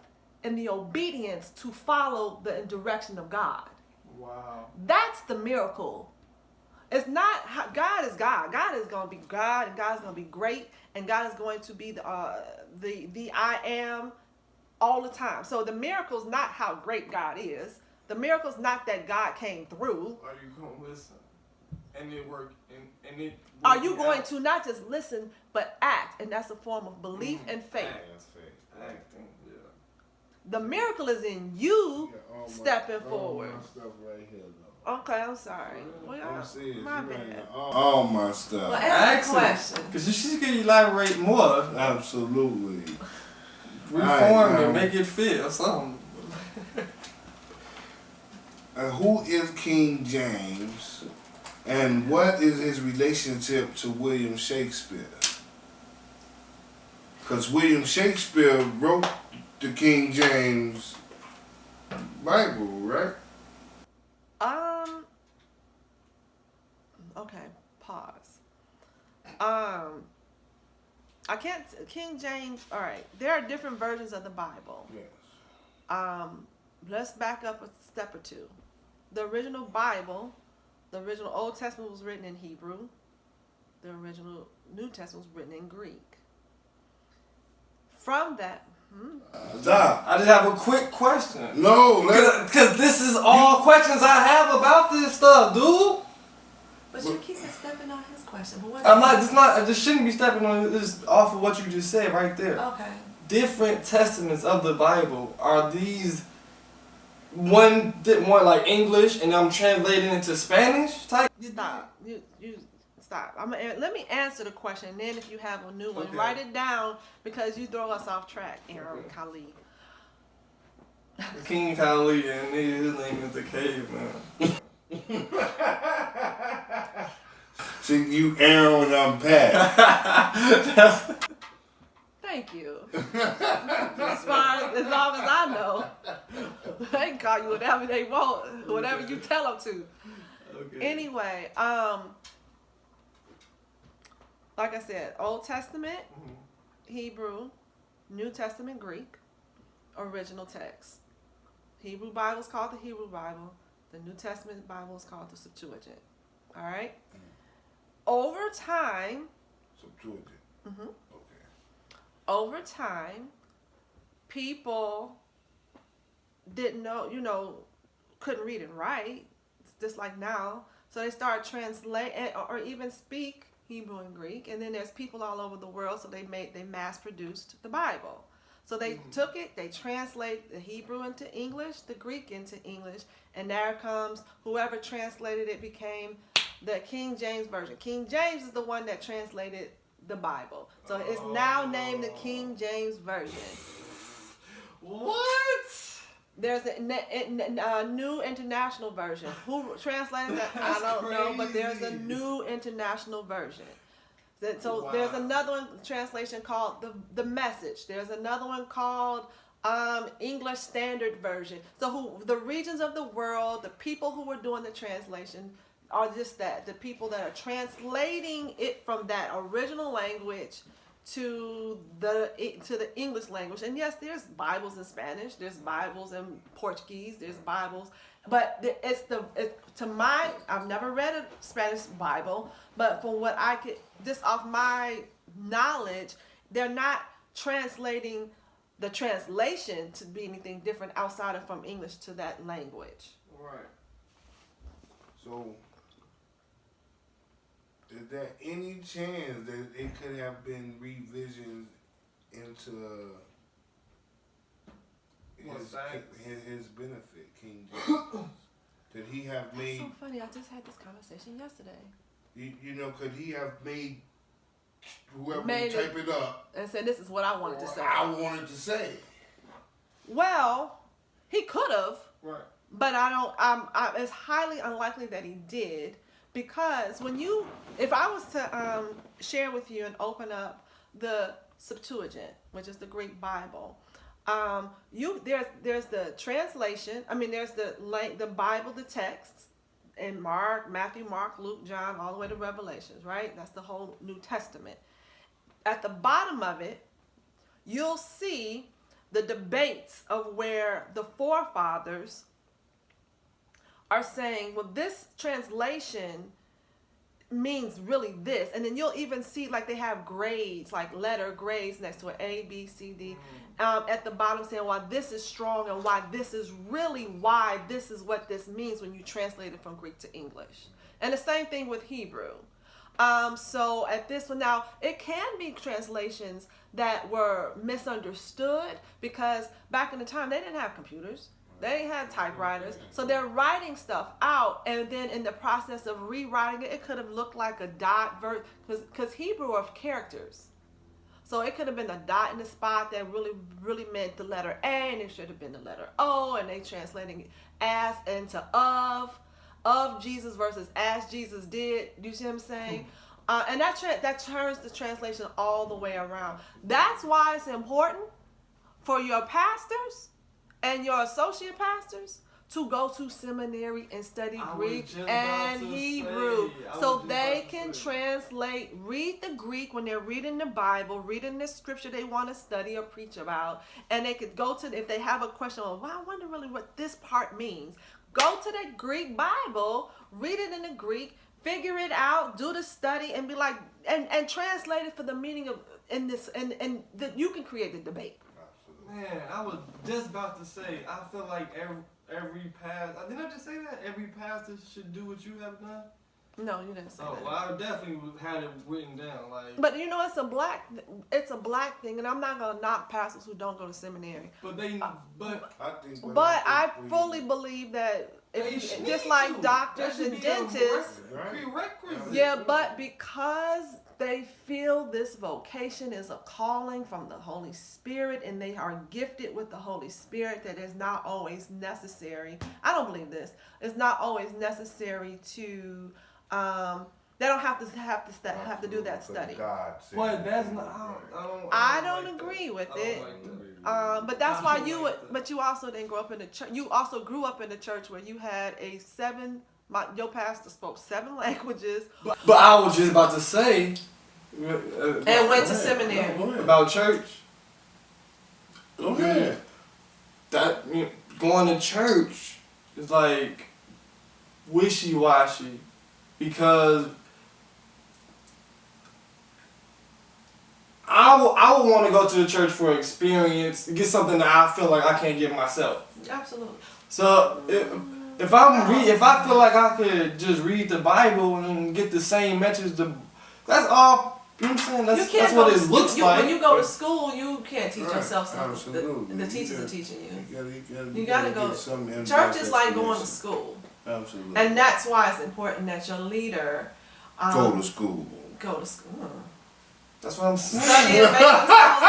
and the obedience to follow the direction of God. Wow. That's the miracle. It's not God is God. God is going to be God, and God is going to be great, and God is going to be the I am all the time. So the miracle's not how great God is. The miracle's not that God came through. Are you going to listen? And it worked. And it. Are you going to not just listen but act? And that's a form of belief and faith. Acting, yeah. The miracle is in you stepping forward. All my stuff right here, though. Okay, I'm sorry. I'm serious. My bad. All my stuff. Well, ask the question. Because she can elaborate more. Absolutely. Reform it, make it fit or something. Who is King James? And what is his relationship to William Shakespeare? Because William Shakespeare wrote the King James Bible, right? Okay, pause. I can't, King James, all right, there are different versions of the Bible. Yes. Let's back up a step or two. The original Bible, the original Old Testament was written in Hebrew. The original New Testament was written in Greek. From that, Stop. I just have a quick question. No, Because this is all questions I have about this stuff, dude. But you keep stepping on his question. But what I just shouldn't be stepping on this off of what you just said right there. Okay. Different testaments of the Bible, are these one like English and I'm translating into Spanish type? stop. You stop. Let me answer the question, and then if you have a new one, Okay. write it down because you throw us off track, Ericka Elion. King Kali, and his name is the caveman. See, you Aaron and I'm Pat. Thank you. As long as I know, they can call you whatever they want, whatever you tell them to. Okay. Anyway, like I said, Old Testament, Hebrew, New Testament, Greek, original text. Hebrew Bible is called the Hebrew Bible. The New Testament Bible is called the Septuagint. All right. Over time. Septuagint. Mhm. Okay. Over time, people didn't know, couldn't read and write. It's just like now. So they started translate or even speak Hebrew and Greek. And then there's people all over the world, so they mass produced the Bible. So they took it, they translate the Hebrew into English, the Greek into English, and there comes whoever translated it became the King James Version. King James is the one that translated the Bible. So it's now named the King James Version. What? There's a new international version. Who translated that? I don't know, but there's a new international version. So there's another one translation called the Message. There's another one called English Standard Version. So the regions of the world, the people who were doing the translation are just that, the people that are translating it from that original language to the English language. And yes, there's Bibles in Spanish, there's Bibles in Portuguese, there's Bibles, but I've never read a Spanish Bible, but from what I could, just off my knowledge, they're not translating the translation to be anything different outside of from English to that language. Right. So, is there any chance that it could have been revisions into his benefit, King James? Could he have made? That's so funny. I just had this conversation yesterday. You know, could he have made whoever Made type it up? And said, "This is what I wanted to say." I wanted to say. Well, he could have. Right. But I don't. It's highly unlikely that he did, because if I was to share with you and open up the Septuagint, which is the Greek Bible, there's the translation. I mean, there's the Bible, the texts, in Matthew, Mark, Luke, John, all the way to Revelations. Right? That's the whole New Testament. At the bottom of it, you'll see the debates of where the forefathers are saying, well, this translation means really this. And then you'll even see, like, they have grades, like letter grades next to it, A, B, C, D, at the bottom, saying why this is strong and why this is really why this is what this means when you translate it from Greek to English. And the same thing with Hebrew. So at this one now, it can be translations that were misunderstood, because back in the time they didn't have computers. They had typewriters, so they're writing stuff out, and then in the process of rewriting it, it could have looked like a dot verse, because Hebrew are characters. So it could have been a dot in the spot that really meant the letter A, and it should have been the letter O, and they translating it as into of. of Jesus versus as Jesus did. You see what I'm saying? And that turns the translation all the way around. That's why it's important for your pastors and your associate pastors to go to seminary and study Greek and Hebrew so they can translate, read the Greek when they're reading the Bible, reading the scripture they want to study or preach about, and they could go to, if they have a question, well, I wonder really what this part means, go to the Greek Bible, read it in the Greek, figure it out, do the study, and be like, and translate it for the meaning of in this, and that you can create the debate. Man, I was just about to say, I feel like every pastor, didn't I just say that? Every pastor should do what you have done? No, you didn't say that. Well, I definitely had it written down. Like, but you know, it's a black thing, and I'm not gonna knock pastors who don't go to seminary. But I fully believe that just like doctors and dentists, yeah, but because they feel this vocation is a calling from the Holy Spirit and they are gifted with the Holy Spirit, that is not always necessary. I don't believe this. It's not always necessary to they don't have to do that study. But that's not. I don't agree with it. But that's why but you also didn't grow up in the church. You also grew up in the church where you had your pastor spoke 7 languages. But I was just about to say. And went to seminary. About church. Okay. That going to church is like wishy-washy because I would want to go to the church for experience, get something that I feel like I can't get myself. Absolutely. So if I feel like I could just read the Bible and get the same message, that's all. You know what I'm saying? That's what it looks like. When you go to school, you can't teach yourself something. The teachers are teaching you. You gotta go. Church is like going to school. Absolutely. And that's why it's important that your leader go to school. Go to school. That's what I'm saying. Study and make themselves.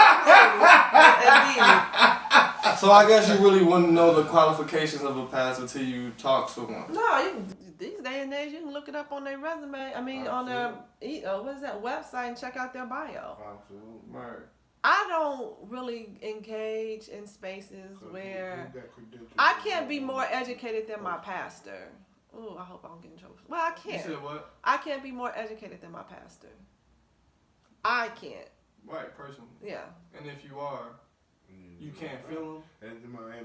So I guess you really wouldn't know the qualifications of a pastor till you talk to one. No, these day and age, you can look it up on their resume. I mean, on their what is that website, and check out their bio. Absolutely. Right. I don't really engage in spaces where I can't be more educated than my pastor. Oh, I hope I don't get in trouble. Well, I can't. You said what? I can't be more educated than my pastor. I can't. Right, personally. Yeah. And if you are, you can't feel him.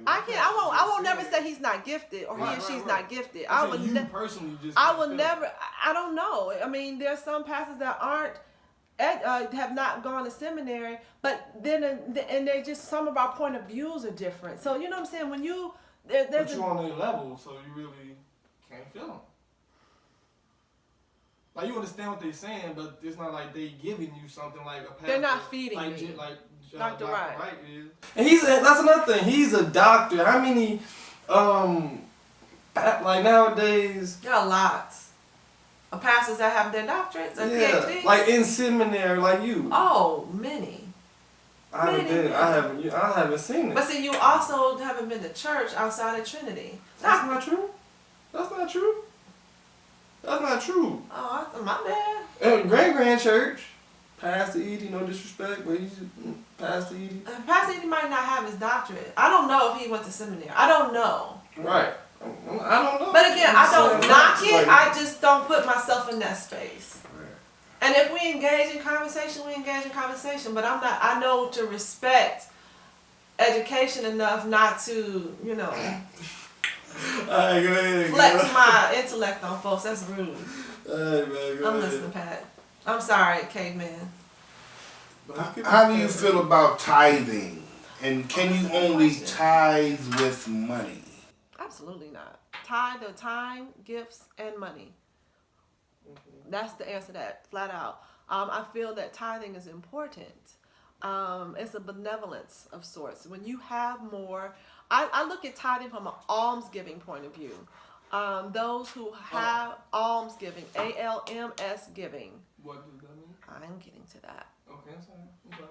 I can't. I won't never say he's not gifted or he or she's not gifted. I would personally just. I will never. I don't know. I mean, there's some pastors that aren't. Have not gone to seminary, but then and they just, some of our point of views are different. So you know what I'm saying? When you but you're on their level, so you really can't feel them. Like you understand what they're saying, but it's not like they giving you something like a pastor. They're not feeding me. Like Dr. Wright is. And that's another thing. He's a doctor. How many like nowadays? There are lots of pastors that have their doctorates and PhDs. Like in seminary, like you. Oh, many. I haven't seen it. But see, you also haven't been to church outside of Trinity. That's not true. That's not true. That's not true. Oh, my bad. Grand church. Pastor Edie, no disrespect, but he's Pastor Edie. Pastor Edie might not have his doctorate. I don't know if he went to seminary. I don't know. Right. I don't know. But again, I don't knock it. I just don't put myself in that space. Right. And if we engage in conversation, we engage in conversation. But I know to respect education enough not to, flex my intellect on folks. That's rude. I'm listening, Pat. I'm sorry, caveman. How do you feel about tithing? And can you only tithe with money? Absolutely not. Tithe of time, gifts, and money. That's the answer to that, flat out. I feel that tithing is important. It's a benevolence of sorts. When you have more, I look at tithing from an almsgiving point of view. Those who have almsgiving, ALMS giving. What does that mean? I'm getting to that. Okay, I'm sorry.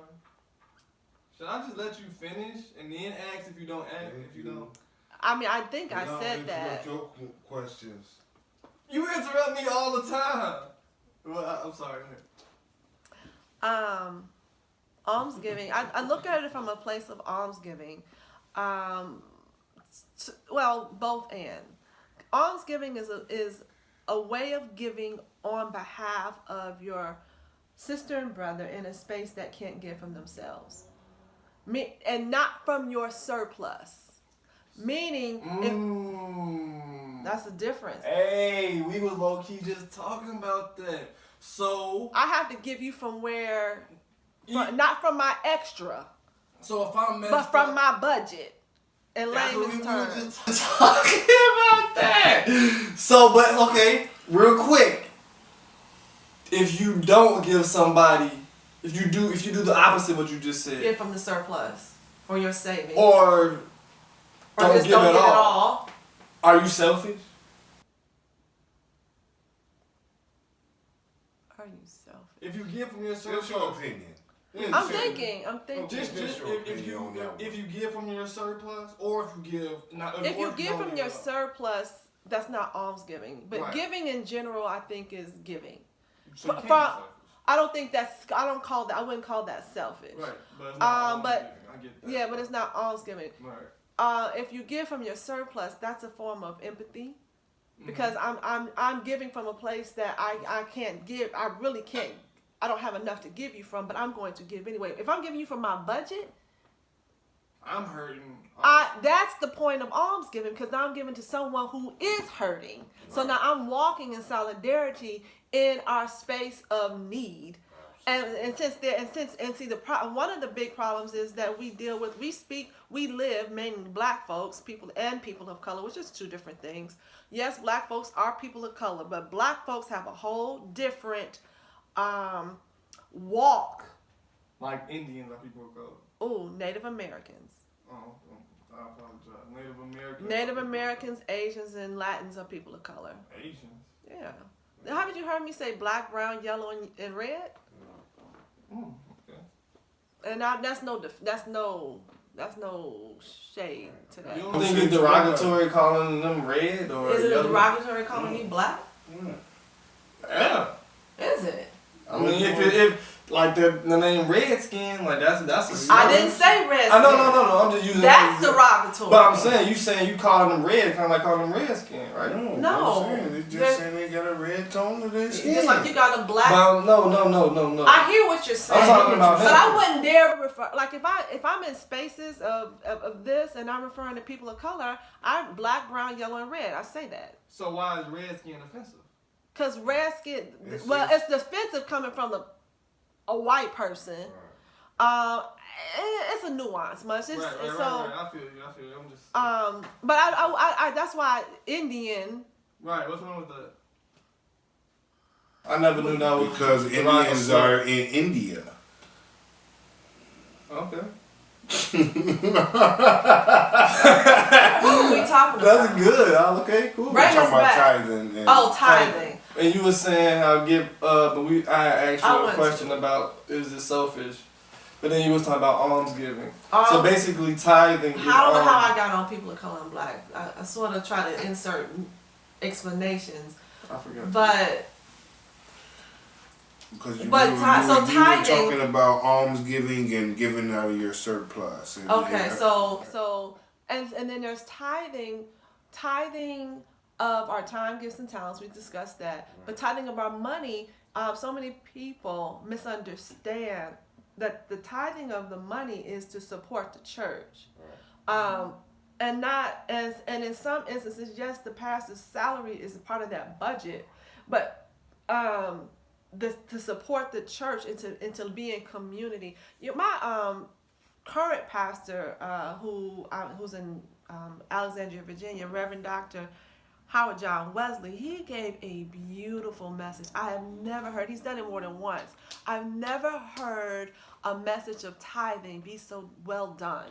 Should I just let you finish and then ask if you don't ask? If you don't. I mean, I think I said that. Your questions. You interrupt me all the time. Well, I'm sorry. Almsgiving. I look at it from a place of almsgiving. Well, both and. Almsgiving is a way of giving on behalf of your sister and brother in a space that can't give from themselves. And not from your surplus. Meaning, that's the difference. Hey, we was low key just talking about that. So I have to give you from where, not from my extra, so if I'm messed but from up, my budget. In that's what layman's we were terms. just talking about that. So, but okay, real quick. If you don't give somebody, if you do the opposite of what you just said, Get from the surplus or your savings. or don't just give don't at give all. it all. Are you selfish? Are you selfish? If you give from your What's your surplus, opinion? I'm thinking. just if you give from your surplus, or if you give not. If you give don't from your at all. surplus, that's not almsgiving. But Right. giving in general, I think, is giving. So you can't be for- selfish. I don't think that's. I wouldn't call that selfish. Right, but it's not but- almsgiving. I get that. Yeah, but it's not almsgiving. Right. If you give from your surplus, that's a form of empathy. Because I'm giving from a place that I can't give. I really can't. I don't have enough to give you from, but I'm going to give anyway. If I'm giving you from my budget, I'm hurting. that's the point of almsgiving, because now I'm giving to someone who is hurting. So now I'm walking in solidarity in our space of need. And one of the big problems is that we live, mainly black folks, people of color, which is two different things. Yes, black folks are people of color, but black folks have a whole different walk. Like Indians are people of color. Oh, Native Americans. Oh, I apologize. Native Americans, Asians, and Latins are people of color. Asians. Yeah. Haven't you heard me say black, brown, yellow, and red? Okay. And that's no shade to that. You don't think it's derogatory calling them red or Is it a yellow? derogatory calling me black? Yeah. Is it? I mean, if like the name Redskin, like that's a. I didn't say red. No. I'm just using. That's that as- derogatory. But I'm saying you calling them red, kind of like calling them Redskin, right? No. They just saying they got a red tone to their skin. Just like you got a black. But no. I hear what you're saying. I'm talking about but him. I wouldn't dare. Refer, like if I'm in spaces of this and I'm referring to people of color, I'm black, brown, yellow, and red. I say that. So why is Redskin offensive? Because red skin, It's it's offensive coming from a white person. It's a nuance, much. It's, Right. so. I feel you. I'm just. But I that's why Indian. Right. What's wrong with that? I never knew that was Because Indians are in India. Okay. What are we talking about? That's good. Okay, cool. Right. Talking about back. tithing. And Oh, tithing. And you were saying how I asked I you a went question about is it selfish, but then you was talking about almsgiving. So Alms- basically, tithing. I is don't know how alms- I got on people of color and black. I sort of try to insert explanations, I forgot. but Because you But were tithing- talking about almsgiving and giving out of your surplus. And, okay, so And then there's tithing of our time, gifts, and talents. We discussed that. But tithing of our money, so many people misunderstand that the tithing of the money is to support the church. And in some instances, yes, the pastor's salary is a part of that budget, but to support the church and to be in community. My current pastor, who's in Alexandria, Virginia, Reverend Dr. Howard John Wesley, he gave a beautiful message. I have never heard, he's done it more than once. I've never heard a message of tithing be so well done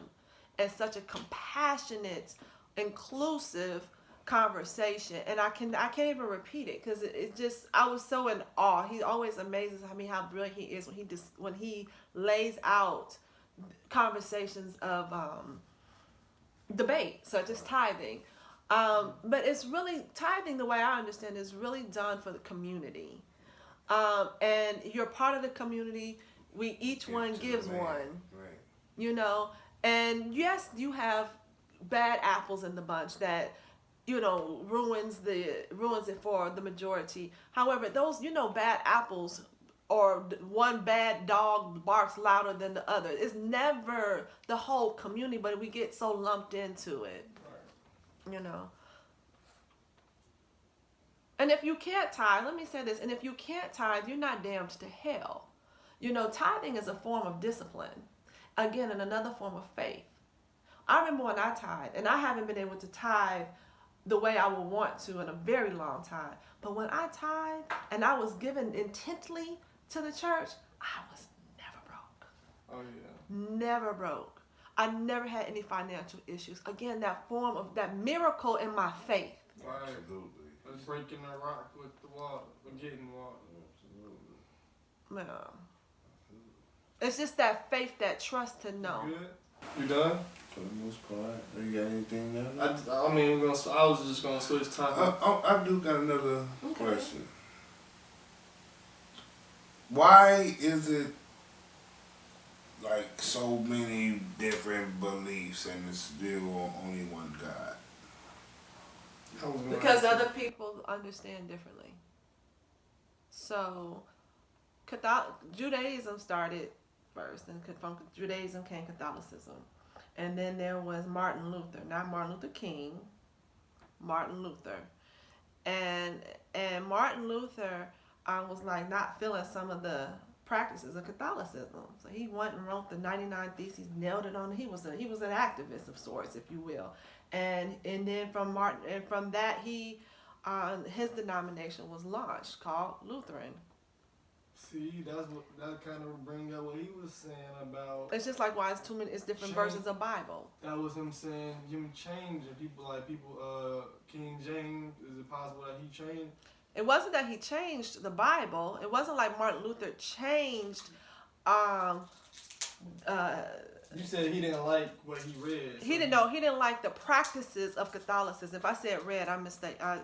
and such a compassionate, inclusive conversation. And I can't even repeat it because it just, I was so in awe. He always amazes me how brilliant he is when he lays out conversations of debate, such as tithing. But it's really, tithing, the way I understand it, is really done for the community. And you're part of the community. Each one gives one. Right. You know, and yes, you have bad apples in the bunch that, you know, ruins it for the majority. However, those, you know, bad apples, or one bad dog barks louder than the other. It's never the whole community, but we get so lumped into it, you know. And if you can't tithe, let me say this, and if you can't tithe, you're not damned to hell. You know, tithing is a form of discipline. Again, and another form of faith. I remember when I tithe, and I haven't been able to tithe the way I would want to in a very long time. But when I tithe and I was given intently to the church, I was never broke. Oh yeah. Never broke. I never had any financial issues. Again, that form of that miracle in my faith. Right. Absolutely. It's breaking the rock with the water, with getting water. Absolutely. No. It's just that faith, that trust to know. You good? You done? For the most part, you got anything else? I mean, I was just gonna switch topic. I do got another question. Why is it like so many different beliefs and it's still only one God? Because other people understand differently. So, Judaism started first, and from Judaism came Catholicism. And then there was Martin Luther, not Martin Luther King, Martin Luther. And Martin Luther was like not feeling some of the practices of Catholicism. So he went and wrote the 99 Theses, nailed it on. He was an activist of sorts, if you will. And then from that his denomination was launched, called Lutheran. See, that kind of bring up what he was saying about. It's just like why it's different versions of Bible. That was him saying him changing people King James. Is it possible that he changed? It wasn't that he changed the Bible. It wasn't like Martin Luther changed. You said he didn't like what he read. He didn't know. He didn't like the practices of Catholicism. If I said read, I misspoke. I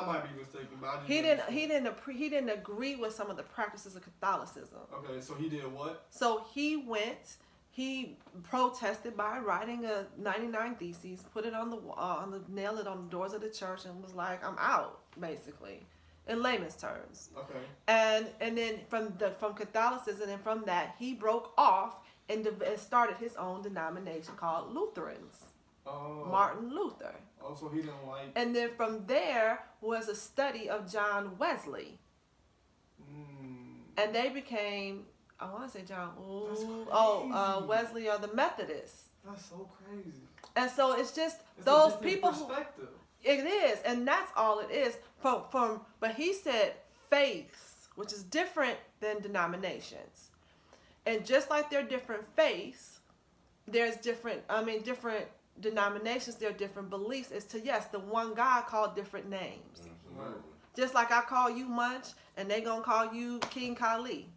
might be mistaken, but I just He didn't agree with some of the practices of Catholicism. Okay, so he did what? So he protested by writing a 99 Theses, put it nail it on the doors of the church, and was like, I'm out, basically, in layman's terms. Okay. And then from Catholicism, and from that he broke off and started his own denomination called Lutherans. Oh. Martin Luther. Oh, so he didn't like. And then from there was a study of John Wesley. And they became, I want to say John. Wesley are the Methodists. That's so crazy. And so it's just it's those a people. Perspective. It is, and that's all it is. But he said faiths, which is different than denominations. And just like there are different faiths, there's different denominations, there are different beliefs as to, yes, the one God called different names. Right. Just like I call you Munch, and they gonna call you King Kali.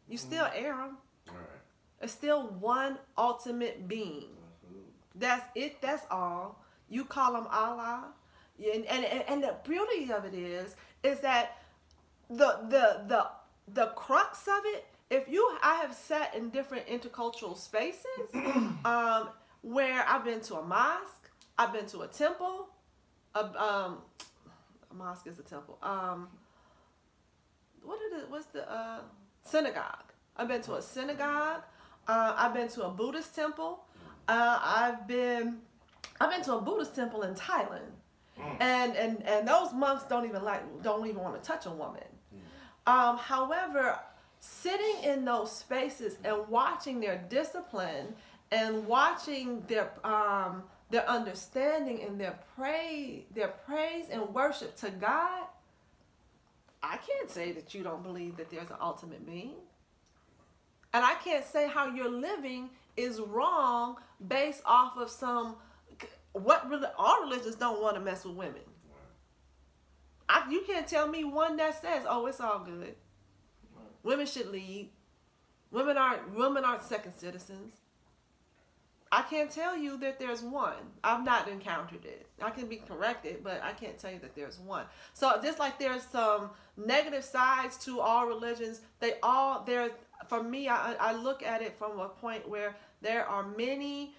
You still Aram. Right. It's still one ultimate being. That's it, that's all. You call him Allah. And the beauty of it is that the crux of it, I have sat in different intercultural spaces where I've been to a mosque, I've been to a temple, a mosque is a temple. What's the synagogue? I've been to a synagogue. I've been to a Buddhist temple. I've been to a Buddhist temple in Thailand. And those monks don't even want to touch a woman. However, sitting in those spaces and watching their discipline and watching their understanding and their praise and worship to God, I can't say that you don't believe that there's an ultimate being. And I can't say how you're living is wrong based off of all religions don't want to mess with women. You can't tell me one that says, "Oh, it's all good. Women should lead. Women aren't second citizens." I can't tell you that there's one. I've not encountered it. I can be corrected, but I can't tell you that there's one. So just like there's some negative sides to all religions, for me, I look at it from a point where there are many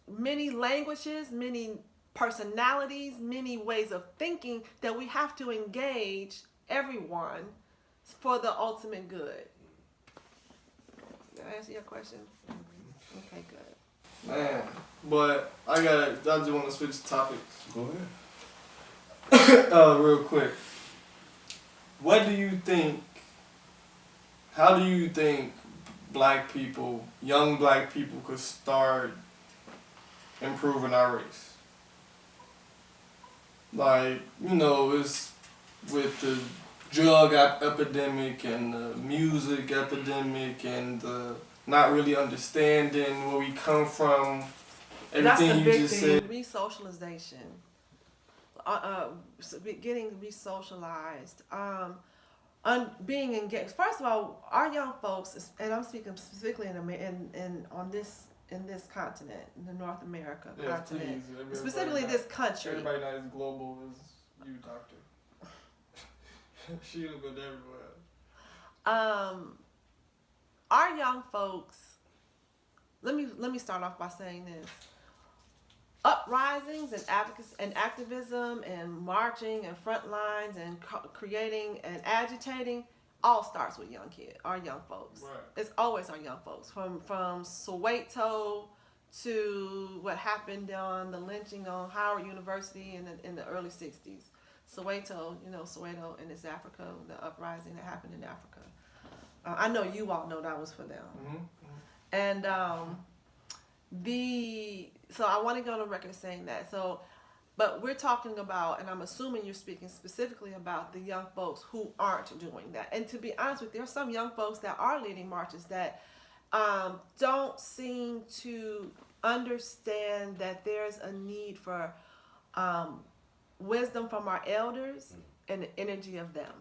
languages, many personalities, many ways of thinking that we have to engage everyone for the ultimate good. Did I answer your question? Okay, good. Man, but I just want to switch topics. Go ahead. Real quick. How do you think black people, young black people, could start improving our race? Like, it's with the drug epidemic and the music epidemic and the not really understanding where we come from. Everything you just said. Resocialization. Getting resocialized. Being engaged. First of all, our young folks, and I'm speaking specifically in this continent, in the North America continent, please, specifically this country. Everybody that is global is you, doctor. She done been everywhere. Our young folks. Let me start off by saying this: uprisings and advocacy and activism and marching and front lines and creating and agitating all starts with our young folks. Right. It's always our young folks. From Soweto to what happened on the lynching on Howard University in the early 60s. Soweto, Soweto, and it's Africa, the uprising that happened in Africa. I know you all know that was for them. Mm-hmm. And so I want to go on record saying that. But we're talking about, and I'm assuming you're speaking specifically about the young folks who aren't doing that. And to be honest with you, there's some young folks that are leading marches that don't seem to understand that there's a need for wisdom from our elders and the energy of them.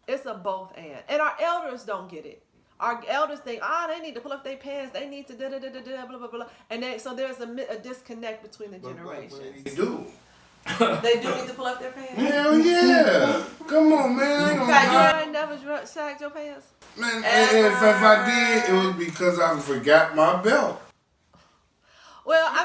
It's a both and. And our elders don't get it. Our elders think, they need to pull up their pants. They need to blah, blah, blah. And so there's a disconnect between the generations. They do. They do need to pull up their pants. Hell yeah. Come on, man. You ain't never sagged your pants? Man, and if I did, it was because I forgot my belt. Well, I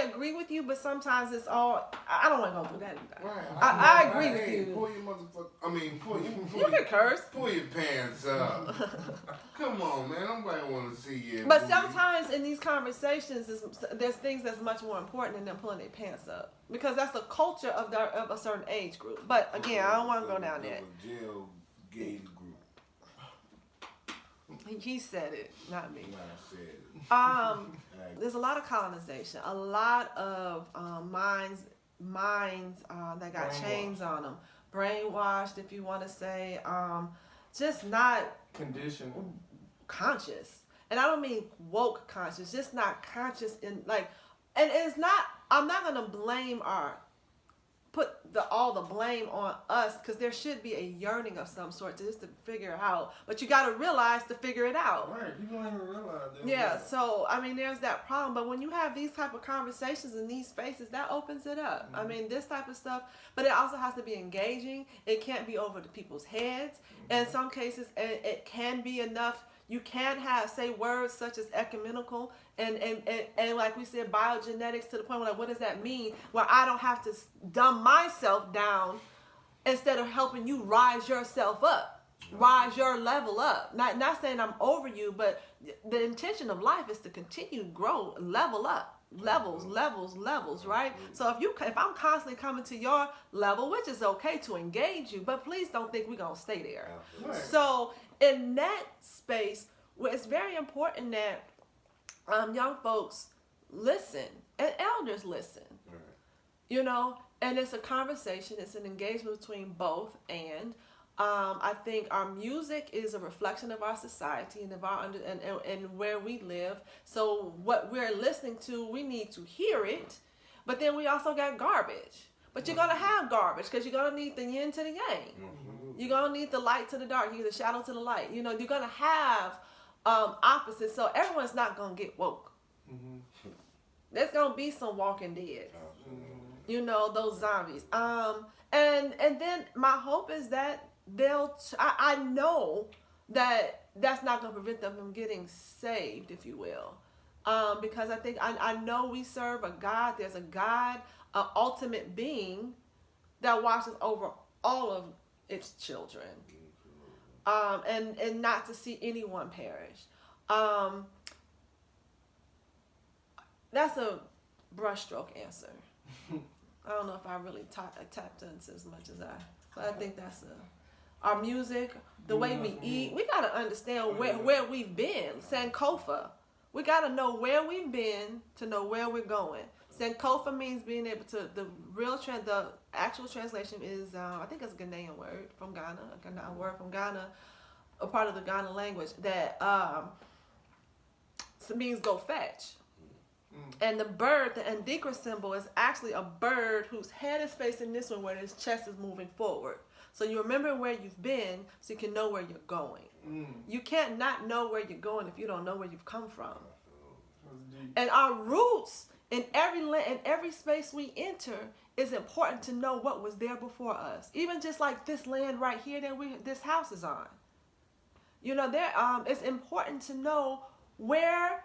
agree with you, but sometimes it's all. I don't want to go through that. Right. I agree with you. Pull your motherfucker. You can curse. Pull your pants up. Come on, man. Nobody want to see you. But sometimes in these conversations, there's things that's much more important than them pulling their pants up, because that's the culture of a certain age group. But again, I don't want to go down there. Jail gauge group. He said it, not me. I said it. There's a lot of colonization, a lot of minds that got chains on them, brainwashed, if you want to say, just not Conditioned. conscious. And I don't mean woke conscious, just not conscious and it's not. I'm not gonna put all the blame on us, because there should be a yearning of some sort to figure it out. But you got to realize to figure it out. Right, you don't even realize that. Yeah, so there's that problem. But when you have these type of conversations in these spaces, that opens it up. Mm-hmm. This type of stuff, but it also has to be engaging. It can't be over the people's heads. Mm-hmm. In some cases, it can be enough. You can say words such as ecumenical and like we said, biogenetics, to the point where what does that mean? Where I don't have to dumb myself down instead of helping you rise yourself up, rise your level up. Not saying I'm over you, but the intention of life is to continue to grow, level up, levels, right? So if I'm constantly coming to your level, which is okay to engage you, but please don't think we're gonna stay there. Right. So in that space, where it's very important that young folks listen and elders listen, and it's a conversation, it's an engagement between both. And I think our music is a reflection of our society and of and where we live. So what we're listening to, we need to hear it, but then we also got garbage. But you're gonna have garbage, because you're gonna need the yin to the yang. You're gonna need the light to the dark, the shadow to the light. You're gonna have opposites. So everyone's not gonna get woke. There's gonna be some Walking Dead. You know, those zombies. And then my hope is that I know that that's not gonna prevent them from getting saved, if you will. Because I know we serve a God. There's a God, an ultimate being that watches over all of its children. And not to see anyone perish. That's a brushstroke answer. I don't know if I really tapped into as much as but I think that's our music, the way we eat. We gotta understand where we've been. Sankofa. We gotta know where we've been to know where we're going. Sankofa means being able to. The actual translation is I think it's a Ghanaian word from Ghana, a word from Ghana, a part of the Ghana language that means go fetch. And the bird, the Ndikra symbol, is actually a bird whose head is facing this one, where his chest is moving forward. So you remember where you've been, so you can know where you're going. You can't not know where you're going if you don't know where you've come from. And our roots in every space we enter is important to know what was there before us. Even just like this land right here that this house is on. You know, it's important to know what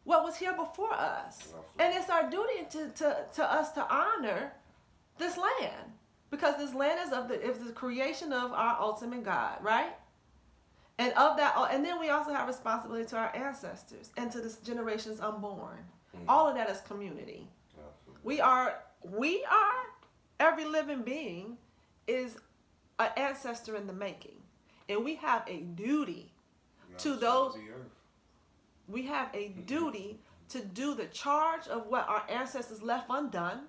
was here before us. And it's our duty to us to honor this land. Because this land is the creation of our ultimate God, right? And of that, and then we also have responsibility to our ancestors and to the generations unborn. All of that is community. We are, every living being is an ancestor in the making. And we have a duty to those. We have a duty to do the charge of what our ancestors left undone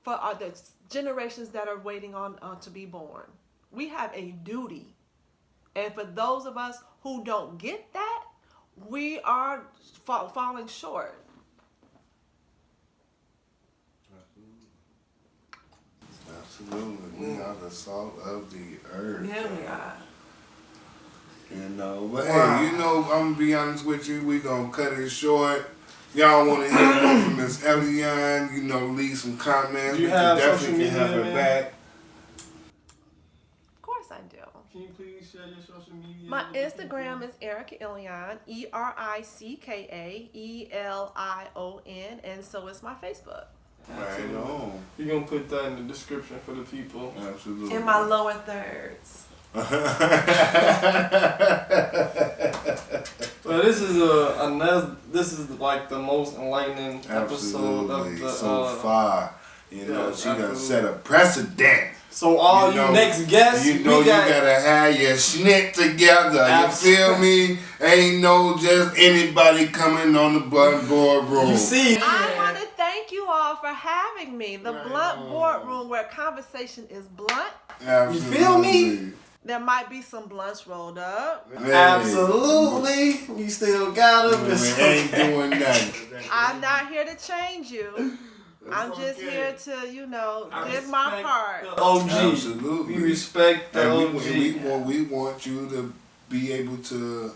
for the generations that are waiting on to be born. We have a duty. And for those of us who don't get that, we are falling short. Absolutely. We are the salt of the earth. Yeah, we are. You know, but hey, you know, I'm gonna be honest with you, we gonna cut it short. Y'all want to hear more from Miss Elion, you know, leave some comments. You we have definitely social can media, have her man? back. Of course I do. Can you please share your social media? My with the Instagram people? is Ericka Elion, ERICKAELION, and so is my Facebook. Right on. You're going to put that in the description for the people. Absolutely. In my lower thirds. Well, this is like the most enlightening episode of the so far. You know, yeah, she done absolutely. set a precedent. So all You know, next guests, you know, we you got, gotta have your schnit together. Absolutely. You feel me? Ain't no just anybody coming on the boardroom. you see, I want to thank you all for having me. The Right Blunt on. Boardroom, where conversation is blunt. Absolutely. You feel me? There might be some blunts rolled up. Hey. absolutely, you still got them. We ain't doing nothing. I'm not here to change you. I'm That's just okay. here to, you know, I give my respect part. the OG. Absolutely. We respect the And OG. we want you to be able to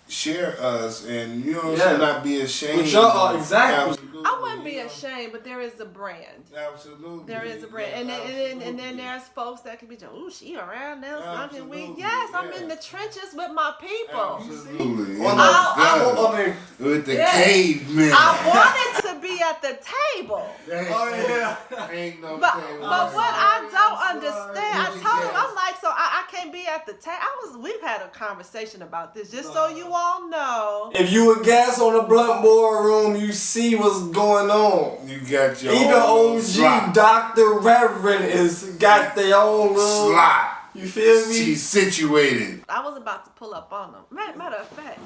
share us and, you know, Yeah. not be ashamed. With your- exactly. Absolutely. I wouldn't be ashamed, but there is a brand. Absolutely. There is a brand. And then there's folks that could be like, ooh, she around now smoking weed. Absolutely, Yes, I'm yeah. in the trenches with my people. Absolutely. Well, And I mean, with the Yeah. cavemen. I wanted to be at the table. Ain't no But table. what I don't understand, I told him, I'm like, so I can't be at the table. We've had a conversation about this, just so you all know. if you a guest on the Blunt Boardroom, you see what's going on. You got your Even own OG, slot. Dr. Reverend is got their own little. Slot. You feel me? She's situated. I was about to pull up on them. Matter of fact.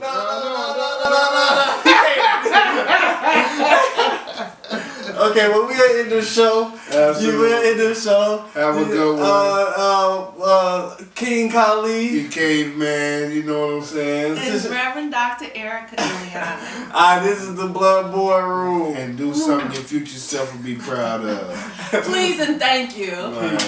Okay, well, we are in the show. Absolutely. You will in the show. Have a good one. King Khalid. You caveman, you know what I'm saying? And Reverend Dr. Ericka Elion. This is the Blood Boardroom. And do something your future self will be proud of. Please and thank you. Right.